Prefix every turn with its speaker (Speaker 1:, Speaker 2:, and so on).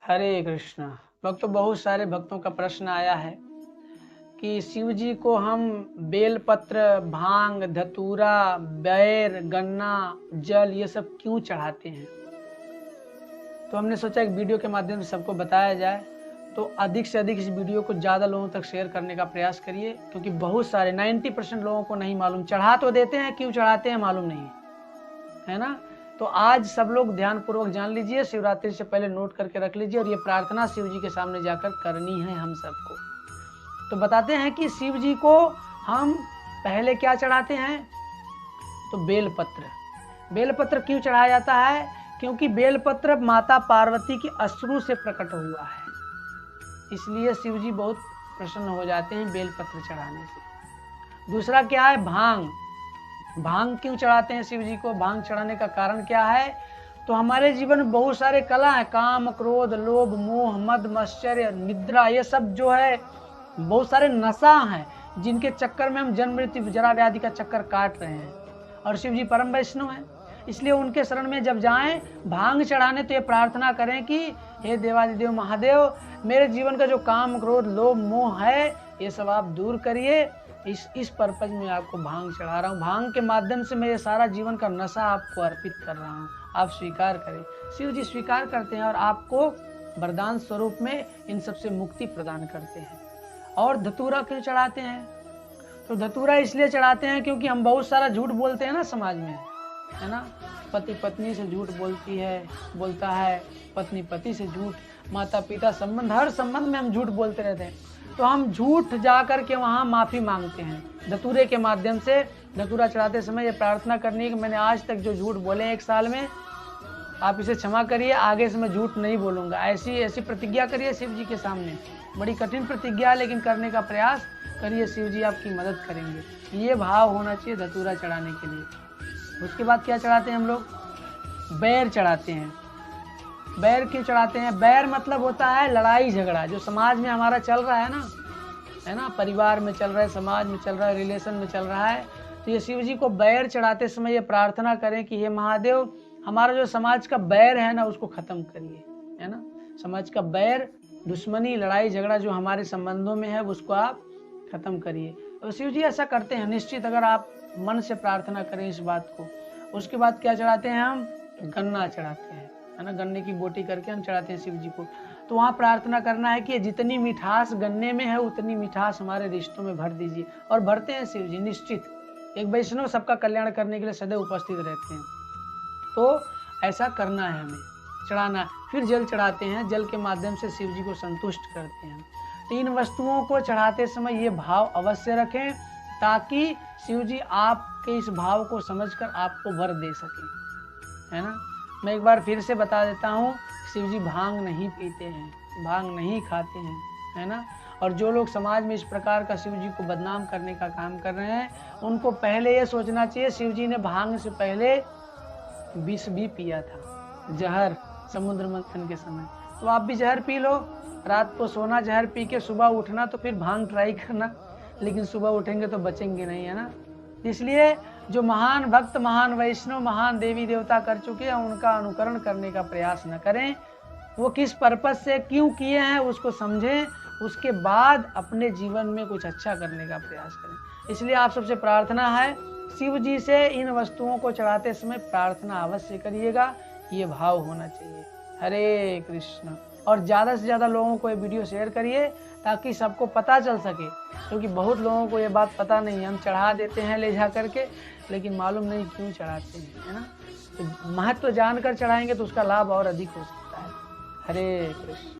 Speaker 1: हरे कृष्णा। भक्तों, बहुत सारे भक्तों का प्रश्न आया है कि शिव जी को हम बेलपत्र, भांग, धतूरा, बैर, गन्ना, जल ये सब क्यों चढ़ाते हैं। तो हमने सोचा एक वीडियो के माध्यम से सबको बताया जाए। तो अधिक से अधिक इस वीडियो को ज़्यादा लोगों तक शेयर करने का प्रयास करिए, क्योंकि बहुत सारे 90% लोगों को नहीं मालूम। चढ़ा तो देते हैं, क्यों चढ़ाते हैं मालूम नहीं है ना। तो आज सब लोग ध्यानपूर्वक जान लीजिए, शिवरात्रि से पहले नोट करके रख लीजिए, और ये प्रार्थना शिव जी के सामने जाकर करनी है हम सबको। तो बताते हैं कि शिव जी को हम पहले क्या चढ़ाते हैं। तो बेलपत्र। बेलपत्र क्यों चढ़ाया जाता है? क्योंकि बेलपत्र माता पार्वती की अश्रु से प्रकट हुआ है, इसलिए शिव जी बहुत प्रसन्न हो जाते हैं बेलपत्र चढ़ाने से। दूसरा क्या है? भांग। भांग क्यों चढ़ाते हैं शिव जी को? भांग चढ़ाने का कारण क्या है? तो हमारे जीवन में बहुत सारे कला है, काम, क्रोध, लोभ, मोह, मद, मत्सर्य, निद्रा, ये सब जो है बहुत सारे नशा हैं, जिनके चक्कर में हम जन्म मृत्यु जरा व्याधि का चक्कर काट रहे हैं। और शिव जी परम वैष्णव हैं, इसलिए उनके शरण में जब जाएं भांग चढ़ाने तो ये प्रार्थना करें कि हे देवादिदेव महादेव, मेरे जीवन का जो काम, क्रोध, लोभ, मोह है ये सब आप दूर करिए। इस पर्पज में आपको भांग चढ़ा रहा हूँ। भांग के माध्यम से मैं ये सारा जीवन का नशा आपको अर्पित कर रहा हूँ, आप स्वीकार करें। शिव जी स्वीकार करते हैं और आपको वरदान स्वरूप में इन सबसे मुक्ति प्रदान करते हैं। और धतूरा क्यों चढ़ाते हैं? तो धतूरा इसलिए चढ़ाते हैं क्योंकि हम बहुत सारा झूठ बोलते हैं ना समाज में, है ना। पति पत्नी से झूठ बोलता है, पत्नी पति से झूठ, माता पिता संबंध, हर संबंध में हम झूठ बोलते रहते हैं। तो हम झूठ जा कर के वहाँ माफ़ी मांगते हैं धतूरे के माध्यम से। धतूरा चढ़ाते समय ये प्रार्थना करनी है कि मैंने आज तक जो झूठ बोले एक साल में, आप इसे क्षमा करिए, आगे से मैं झूठ नहीं बोलूँगा। ऐसी प्रतिज्ञा करिए शिव जी के सामने। बड़ी कठिन प्रतिज्ञा है, लेकिन करने का प्रयास करिए, शिव जी आपकी मदद करेंगे। ये भाव होना चाहिए धतूरा चढ़ाने के लिए। उसके बाद क्या चढ़ाते हैं हम लोग? बैर चढ़ाते हैं। बैर क्यों चढ़ाते हैं? बैर मतलब होता है लड़ाई झगड़ा, जो समाज में हमारा चल रहा है ना, परिवार में चल रहा है, समाज में चल रहा है, रिलेशन में चल रहा है। तो ये शिव जी को बैर चढ़ाते समय ये प्रार्थना करें कि हे महादेव, हमारा जो समाज का बैर है ना उसको खत्म करिए, है ना। समाज का बैर, दुश्मनी, लड़ाई झगड़ा जो हमारे संबंधों में है उसको आप खत्म करिए। तो शिव जी ऐसा करते हैं निश्चित, अगर आप मन से प्रार्थना करें इस बात को। उसके बाद क्या चढ़ाते हैं हम? गन्ना चढ़ाते हैं, है ना। गन्ने की बोटी करके हम चढ़ाते हैं शिव जी को। तो वहाँ प्रार्थना करना है कि जितनी मिठास गन्ने में है उतनी मिठास हमारे रिश्तों में भर दीजिए। और भरते हैं शिव जी निश्चित। एक वैष्णव सबका कल्याण करने के लिए सदैव उपस्थित रहते हैं। तो ऐसा करना है, हमें चढ़ाना है। फिर जल चढ़ाते हैं, जल के माध्यम से शिव जी को संतुष्ट करते हैं। तीन वस्तुओं को चढ़ाते समय ये भाव अवश्य रखें, ताकि शिव जी आपके इस भाव को समझकर आपको वर दे सके, है ना। मैं एक बार फिर से बता देता हूँ, शिव जी भांग नहीं पीते हैं, भांग नहीं खाते हैं, है ना। और जो लोग समाज में इस प्रकार का शिव जी को बदनाम करने का काम कर रहे हैं, उनको पहले ये सोचना चाहिए शिव जी ने भांग से पहले विष भी पिया था, जहर, समुद्र मंथन के समय। तो आप भी जहर पी लो, रात को सोना जहर पी के, सुबह उठना तो फिर भांग ट्राई करना, लेकिन सुबह उठेंगे तो बचेंगे नहीं, है ना। इसलिए जो महान भक्त, महान वैष्णव, महान देवी देवता कर चुके हैं, उनका अनुकरण करने का प्रयास न करें। वो किस पर्पस से क्यों किए हैं उसको समझें, उसके बाद अपने जीवन में कुछ अच्छा करने का प्रयास करें। इसलिए आप सबसे प्रार्थना है, शिव जी से इन वस्तुओं को चढ़ाते समय प्रार्थना अवश्य करिएगा, ये भाव होना चाहिए। हरे कृष्ण। और ज़्यादा से ज़्यादा लोगों को ये वीडियो शेयर करिए, ताकि सबको पता चल सके, क्योंकि बहुत लोगों को ये बात पता नहीं है। हम चढ़ा देते हैं ले जा करके, लेकिन मालूम नहीं क्यों चढ़ाते हैं, है ना। तो महत्व जानकर चढ़ाएंगे तो उसका लाभ और अधिक हो सकता है। हरे कृष्ण।